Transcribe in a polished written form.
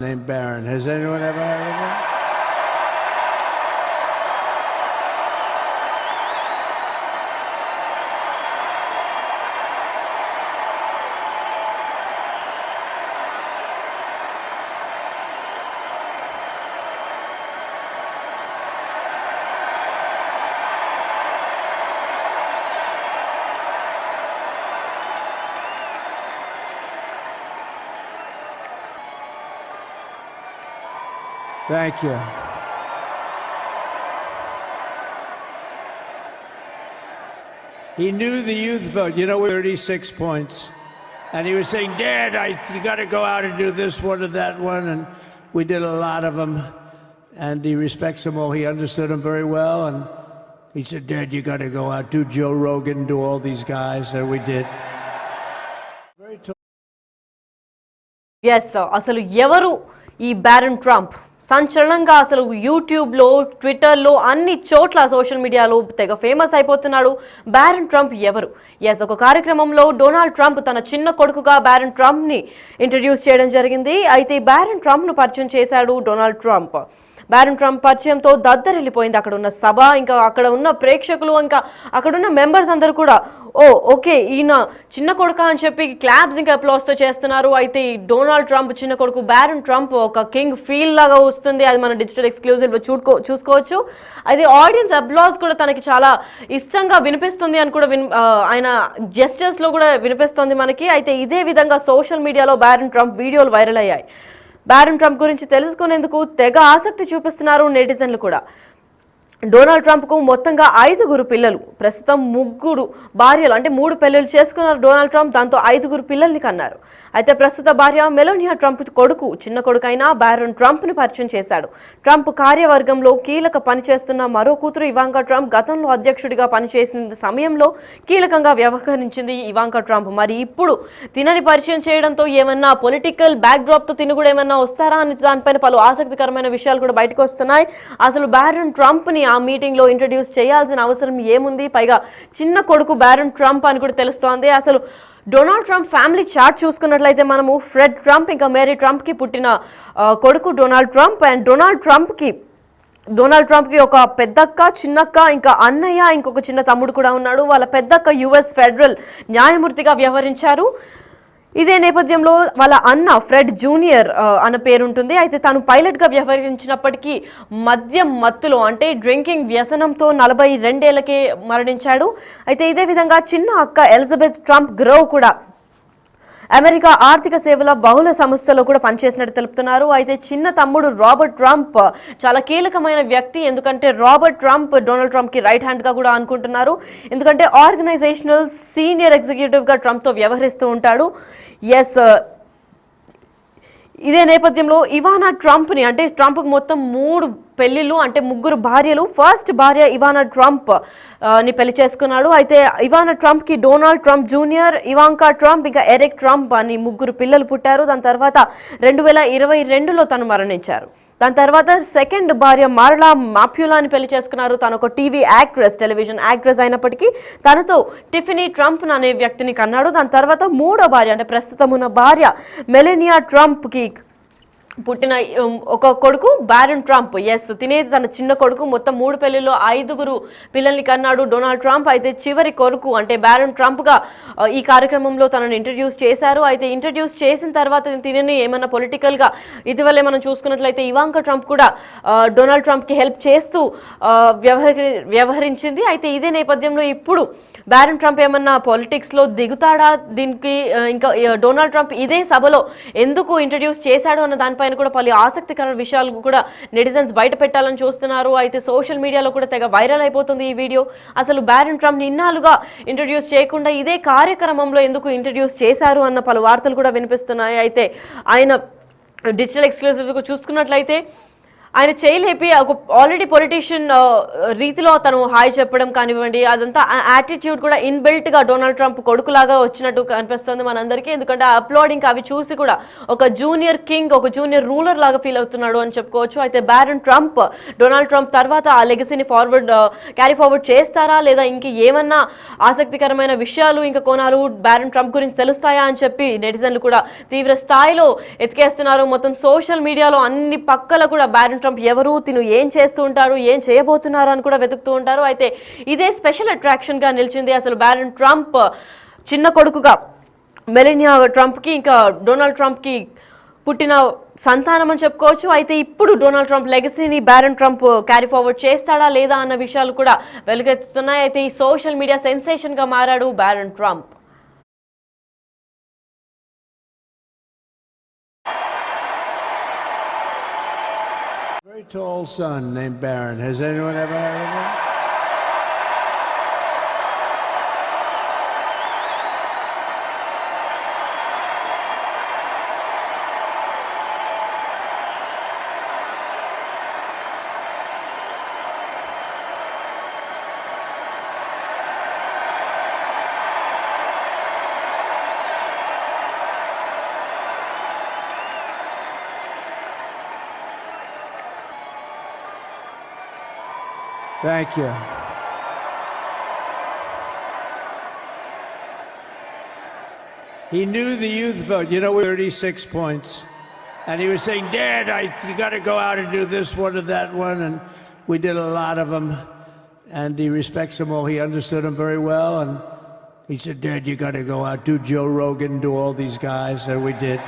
Named Barron. Has anyone ever heard of him? Thank you. He knew the youth vote. You know, we're 36 points. And he was saying, Dad, you got to go out and do this one and that one. And we did a lot of them. And he respects them all. He understood them very well. And he said, Dad, you got to go out, do Joe Rogan, do all these guys. And we did. Yes, sir. అసలు ఎవరు ఈ barren Trump సంచలనంగా అసలు యూట్యూబ్లో ట్విట్టర్లో అన్ని చోట్ల social మీడియాలో తెగ ఫేమస్ అయిపోతున్నాడు బ్యారన్ ట్రంప్ ఎవరు. ఎస్, ఒక కార్యక్రమంలో డొనాల్డ్ ట్రంప్ తన చిన్న కొడుకుగా బ్యారన్ ట్రంప్ని ఇంట్రడ్యూస్ చేయడం జరిగింది. అయితే బ్యారన్ ట్రంప్ను పరిచయం చేశాడు డొనాల్డ్ ట్రంప్. బ్యారన్ ట్రంప్ పరిచయంతో దద్దరిల్లిపోయింది అక్కడ ఉన్న సభ, ఇంకా అక్కడ ఉన్న ప్రేక్షకులు, ఇంకా అక్కడున్న మెంబర్స్ అందరూ కూడా ఓకే ఈయన చిన్న కొడుక అని చెప్పి క్లాప్స్ ఇంకా అప్లాస్తో చేస్తున్నారు. అయితే ఈ డొనాల్డ్ ట్రంప్ చిన్న కొడుకు బ్యారన్ ట్రంప్ ఒక కింగ్ ఫీల్ లాగా వస్తుంది. అది మన డిజిటల్ ఎక్స్క్లూజివ్ చూసుకోవచ్చు. అది ఆడియన్స్ అప్లాస్ కూడా తనకి చాలా ఇష్టంగా వినిపిస్తుంది అని కూడా ఆయన జెస్టర్స్లో కూడా వినిపిస్తుంది మనకి. అయితే ఇదే విధంగా సోషల్ మీడియాలో బ్యారన్ ట్రంప్ వీడియోలు వైరల్ అయ్యాయి. బ్యారన్ ట్రంప్ గురించి తెలుసుకునేందుకు తెగ ఆసక్తి చూపిస్తున్నారు నెటిజన్లు కూడా. డొనాల్డ్ ట్రంప్కు మొత్తంగా 5 పిల్లలు, ప్రస్తుతం 3 భార్యలు, అంటే 3 పెళ్లిళ్ళు చేసుకున్నారు డొనాల్డ్ ట్రంప్. దాంతో 5 పిల్లల్ని కన్నారు. అయితే ప్రస్తుత భార్య మెలోనియా ట్రంప్ కొడుకు, చిన్న కొడుకైన బ్యారన్ ట్రంప్ను పరిచయం చేశాడు. ట్రంప్ కార్యవర్గంలో కీలక పనిచేస్తున్న మరో కూతురు ఇవాంకా ట్రంప్ గతంలో అధ్యక్షుడిగా పనిచేసిన సమయంలో కీలకంగా వ్యవహరించింది ఇవాంకా ట్రంప్. మరి ఇప్పుడు తినని పరిచయం చేయడంతో ఏమన్నా పొలిటికల్ బ్యాక్ డ్రాప్తో తిని కూడా ఏమన్నా వస్తారా అని దానిపైన పలు ఆసక్తికరమైన విషయాలు కూడా బయటకు వస్తున్నాయి. అసలు బ్యారన్ ట్రంప్ని ఆ మీటింగ్లో ఇంట్రడ్యూస్ చేయాల్సిన అవసరం ఏముంది? పైగా చిన్న కొడుకు బ్యారన్ ట్రంప్ అని కూడా తెలుస్తోంది. అసలు డొనాల్డ్ ట్రంప్ ఫ్యామిలీ చార్ట్ చూసుకున్నట్లయితే మనము ఫ్రెడ్ ట్రంప్ ఇంకా మేరీ ట్రంప్కి పుట్టిన కొడుకు డొనాల్డ్ ట్రంప్. అండ్ డొనాల్డ్ ట్రంప్కి ఒక పెద్దక్క, చిన్నక్క, ఇంకా అన్నయ్య, ఇంకొక చిన్న తమ్ముడు కూడా ఉన్నాడు. వాళ్ళ పెద్దక్క యుఎస్ ఫెడరల్ న్యాయమూర్తిగా వ్యవహరించారు. ఇదే నేపథ్యంలో వాళ్ళ అన్న ఫ్రెడ్ జూనియర్ అన్న పేరుంటుంది. అయితే తాను పైలట్గా వ్యవహరించినప్పటికీ మద్యం మత్తులో, అంటే డ్రింకింగ్ వ్యసనంతో 42 ఏళ్లకే మరణించాడు. అయితే ఇదే విధంగా చిన్న అక్క ఎలిజబెత్ ట్రంప్ గ్రోవ్ కూడా అమెరికా ఆర్థిక సేవల బహుళ సంస్థలో కూడా పనిచేసినట్టు తెలుపుతున్నారు. అయితే చిన్న తమ్ముడు రాబర్ట్ ట్రంప్ చాలా కీలకమైన వ్యక్తి. ఎందుకంటే రాబర్ట్ ట్రంప్ డొనాల్డ్ ట్రంప్కి రైట్ హ్యాండ్గా కూడా అనుకుంటున్నారు. ఎందుకంటే ఆర్గనైజేషనల్ సీనియర్ ఎగ్జిక్యూటివ్గా ట్రంప్తో వ్యవహరిస్తూ ఉంటాడు. ఎస్, ఇదే నేపథ్యంలో ఇవానా ట్రంప్ని, అంటే ట్రంప్కి మొత్తం 3 పెళ్లిళ్ళు, అంటే 3 భార్యలు. ఫస్ట్ భార్య ఇవానా ట్రంప్ ని పెళ్లి చేసుకున్నాడు. అయితే ఇవానా ట్రంప్కి Donald Trump junior, Ivanka Trump, ఇంకా ఎరిక్ ట్రంప్ అని 3 పిల్లలు పుట్టారు. దాని తర్వాత 2022లో తను మరణించారు. దాని తర్వాత సెకండ్ భార్య మార్లా మాప్యులాని పెళ్లి చేసుకున్నారు. తను ఒక టీవీ యాక్ట్రెస్, టెలివిజన్ యాక్ట్రెస్ అయినప్పటికీ తనతో టిఫినీ ట్రంప్ అనే వ్యక్తిని కన్నాడు. దాని తర్వాత 3వ భార్య, అంటే ప్రస్తుతం ఉన్న భార్య మెలేనియా ట్రంప్కి పుట్టిన ఒక కొడుకు బ్యారన్ ట్రంప్. ఎస్, తినేది తన చిన్న కొడుకు. మొత్తం 3 పెళ్లిలో 5 పిల్లల్ని కన్నాడు డొనాల్డ్ ట్రంప్. అయితే చివరి కొడుకు, అంటే బ్యారన్ ట్రంప్గా ఈ కార్యక్రమంలో తనను ఇంట్రడ్యూస్ చేశారు. అయితే ఇంట్రడ్యూస్ చేసిన తర్వాత తినని ఏమన్నా పొలిటికల్గా ఇటీవలే మనం చూసుకున్నట్లయితే ఇవాంకా ట్రంప్ కూడా డొనాల్డ్ ట్రంప్కి హెల్ప్ చేస్తూ వ్యవహరించింది. అయితే ఇదే నేపథ్యంలో ఇప్పుడు బ్యారన్ ట్రంప్ ఏమన్నా పాలిటిక్స్లో దిగుతాడా, దీనికి ఇంకా డొనాల్డ్ ట్రంప్ ఇదే సభలో ఎందుకు ఇంట్రడ్యూస్ చేశాడు అన్న దానిపైన కూడా పలు ఆసక్తికర విషయాలు కూడా నెటిజన్స్ బయట పెట్టాలని చూస్తున్నారు. అయితే సోషల్ మీడియాలో కూడా తెగ వైరల్ అయిపోతుంది ఈ వీడియో. అసలు బ్యారన్ ట్రంప్ ఇన్నాళ్ళుగా ఇంట్రడ్యూస్ చేయకుండా ఇదే కార్యక్రమంలో ఎందుకు ఇంట్రడ్యూస్ చేశారు అన్న పలు వార్తలు కూడా వినిపిస్తున్నాయి. అయితే ఆయన డిజిటల్ ఎక్స్క్లూజివ్గా చూసుకున్నట్లయితే ఆయన చేయలేపి ఒక ఆల్రెడీ పొలిటీషియన్ రీతిలో తను హాయ్ చెప్పడం కానివ్వండి, అదంతా యాటిట్యూడ్ కూడా ఇన్బిల్ట్ గా డొనాల్డ్ ట్రంప్ కొడుకులాగా వచ్చినట్టు కనిపిస్తుంది మనందరికీ. ఎందుకంటే ఆ అప్లోడింగ్ అవి చూసి కూడా ఒక జూనియర్ కింగ్, ఒక జూనియర్ రూలర్ లాగా ఫీల్ అవుతున్నాడు అని చెప్పుకోవచ్చు. అయితే బ్యారన్ ట్రంప్ డొనాల్డ్ ట్రంప్ తర్వాత ఆ లెగసీని క్యారీ ఫార్వర్డ్ చేస్తారా, లేదా ఇంక ఏమన్నా ఆసక్తికరమైన విషయాలు ఇంకా కోణాలు బ్యారన్ ట్రంప్ గురించి తెలుస్తాయా అని చెప్పి నెటిజన్లు కూడా తీవ్ర స్థాయిలో ఎతికేస్తున్నారు. మొత్తం సోషల్ మీడియాలో అన్ని పక్కల కూడా బ్యారన్ ట్రంప్ ఎవరు, తిను ఏం చేస్తూ ఉంటారు, ఏం చేయబోతున్నారు అని కూడా వెతుకుతూ ఉంటారు. అయితే ఇదే స్పెషల్ అట్రాక్షన్ గా నిలిచింది. అసలు బ్యారన్ ట్రంప్ చిన్న కొడుకుగా మెలనియా ట్రంప్ కి ఇంకా డొనాల్డ్ ట్రంప్ కి పుట్టిన సంతానం అని చెప్పుకోవచ్చు. అయితే ఇప్పుడు డొనాల్డ్ ట్రంప్ లెగసీని బ్యారన్ ట్రంప్ క్యారీ ఫార్వర్డ్ చేస్తాడా లేదా అన్న విషయాలు కూడా వెలుగెత్తుతున్నాయి. అయితే ఈ సోషల్ మీడియా సెన్సేషన్ గా మారాడు barren Trump. Very tall son named Barron. Has anyone ever heard of him? Thank you. He knew the youth vote. You know, 36 points. And he was saying, Dad, you got to go out and do this one or that one. And we did a lot of them. And he respects them all. He understood them very well. And he said, Dad, you got to go out, do Joe Rogan, do all these guys. And we did.